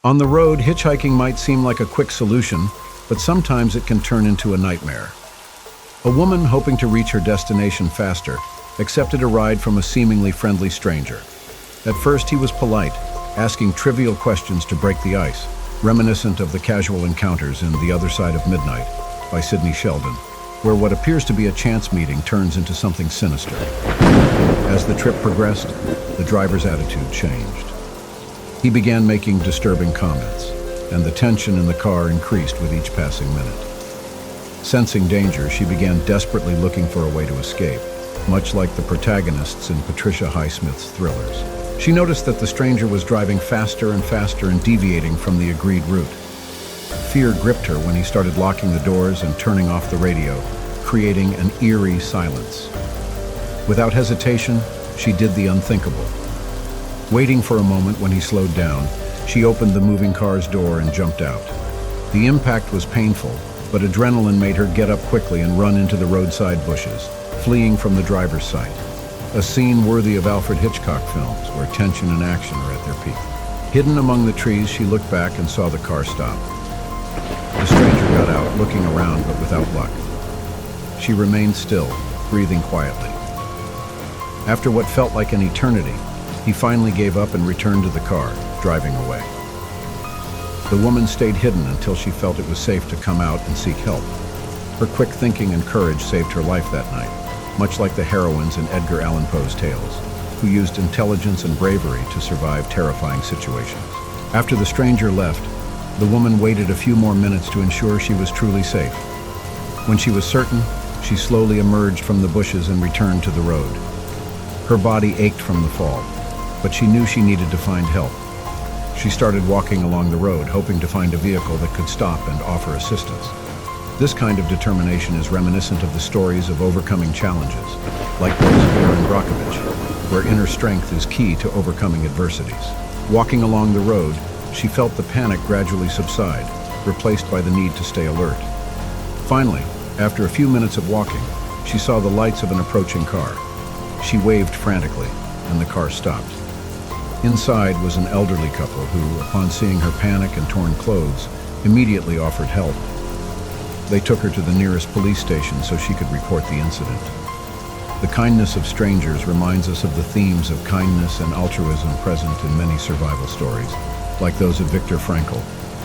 On the road, hitchhiking might seem like a quick solution, but sometimes it can turn into a nightmare. A woman hoping to reach her destination faster accepted a ride from a seemingly friendly stranger. At first, he was polite, asking trivial questions to break the ice, reminiscent of the casual encounters in The Other Side of Midnight by Sidney Sheldon, where what appears to be a chance meeting turns into something sinister. As the trip progressed, the driver's attitude changed. He began making disturbing comments, and the tension in the car increased with each passing minute. Sensing danger, she began desperately looking for a way to escape, much like the protagonists in Patricia Highsmith's thrillers. She noticed that the stranger was driving faster and faster and deviating from the agreed route. Fear gripped her when he started locking the doors and turning off the radio, creating an eerie silence. Without hesitation, she did the unthinkable. Waiting for a moment when he slowed down, she opened the moving car's door and jumped out. The impact was painful, but adrenaline made her get up quickly and run into the roadside bushes, fleeing from the driver's sight. A scene worthy of Alfred Hitchcock films, where tension and action are at their peak. Hidden among the trees, she looked back and saw the car stop. The stranger got out, looking around but without luck. She remained still, breathing quietly. After what felt like an eternity, he finally gave up and returned to the car, driving away. The woman stayed hidden until she felt it was safe to come out and seek help. Her quick thinking and courage saved her life that night, much like the heroines in Edgar Allan Poe's tales, who used intelligence and bravery to survive terrifying situations. After the stranger left, the woman waited a few more minutes to ensure she was truly safe. When she was certain, she slowly emerged from the bushes and returned to the road. Her body ached from the fall, but she knew she needed to find help. She started walking along the road, hoping to find a vehicle that could stop and offer assistance. This kind of determination is reminiscent of the stories of overcoming challenges, like those of Erin Brockovich, where inner strength is key to overcoming adversities. Walking along the road, she felt the panic gradually subside, replaced by the need to stay alert. Finally, after a few minutes of walking, she saw the lights of an approaching car. She waved frantically, and the car stopped. Inside was an elderly couple who, upon seeing her panic and torn clothes, immediately offered help. They took her to the nearest police station so she could report the incident. The kindness of strangers reminds us of the themes of kindness and altruism present in many survival stories, like those of Viktor Frankl,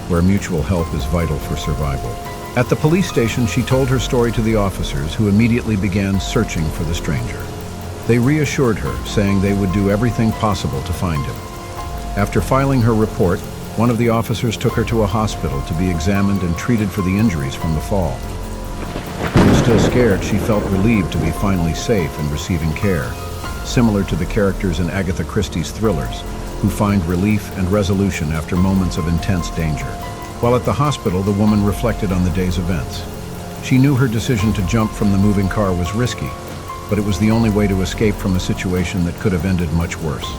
where mutual help is vital for survival. At the police station, she told her story to the officers, who immediately began searching for the stranger. They reassured her, saying they would do everything possible to find him. After filing her report, one of the officers took her to a hospital to be examined and treated for the injuries from the fall. Though still scared, she felt relieved to be finally safe and receiving care, similar to the characters in Agatha Christie's thrillers, who find relief and resolution after moments of intense danger. While at the hospital, the woman reflected on the day's events. She knew her decision to jump from the moving car was risky, but it was the only way to escape from a situation that could have ended much worse.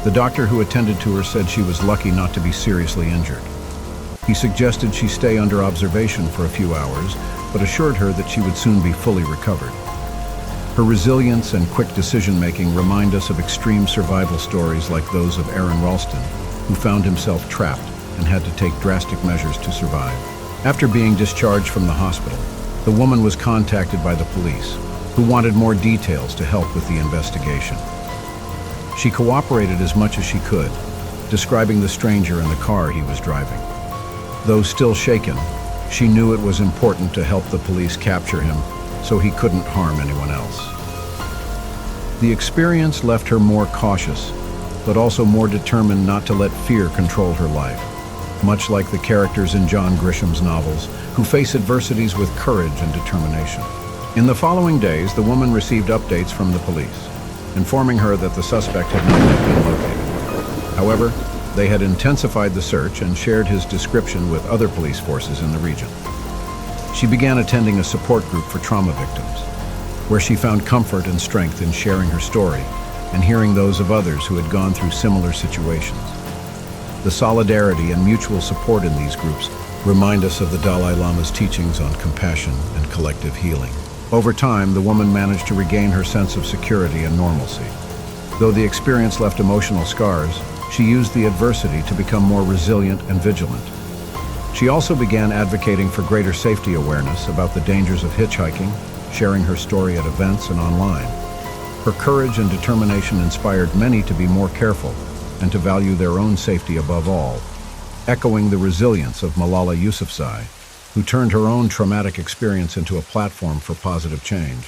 The doctor who attended to her said she was lucky not to be seriously injured. He suggested she stay under observation for a few hours, but assured her that she would soon be fully recovered. Her resilience and quick decision-making remind us of extreme survival stories like those of Aron Ralston, who found himself trapped and had to take drastic measures to survive. After being discharged from the hospital, the woman was contacted by the police, who wanted more details to help with the investigation. She cooperated as much as she could, describing the stranger and the car he was driving. Though still shaken, she knew it was important to help the police capture him so he couldn't harm anyone else. The experience left her more cautious, but also more determined not to let fear control her life, much like the characters in John Grisham's novels, who face adversities with courage and determination. In the following days, the woman received updates from the police, informing her that the suspect had not yet been located. However, they had intensified the search and shared his description with other police forces in the region. She began attending a support group for trauma victims, where she found comfort and strength in sharing her story and hearing those of others who had gone through similar situations. The solidarity and mutual support in these groups remind us of the Dalai Lama's teachings on compassion and collective healing. Over time, the woman managed to regain her sense of security and normalcy. Though the experience left emotional scars, She used the adversity to become more resilient and vigilant. She also began advocating for greater safety awareness about the dangers of hitchhiking, sharing her story at events and online. Her courage and determination inspired many to be more careful and to value their own safety above all, echoing the resilience of Malala Yousafzai, who turned her own traumatic experience into a platform for positive change.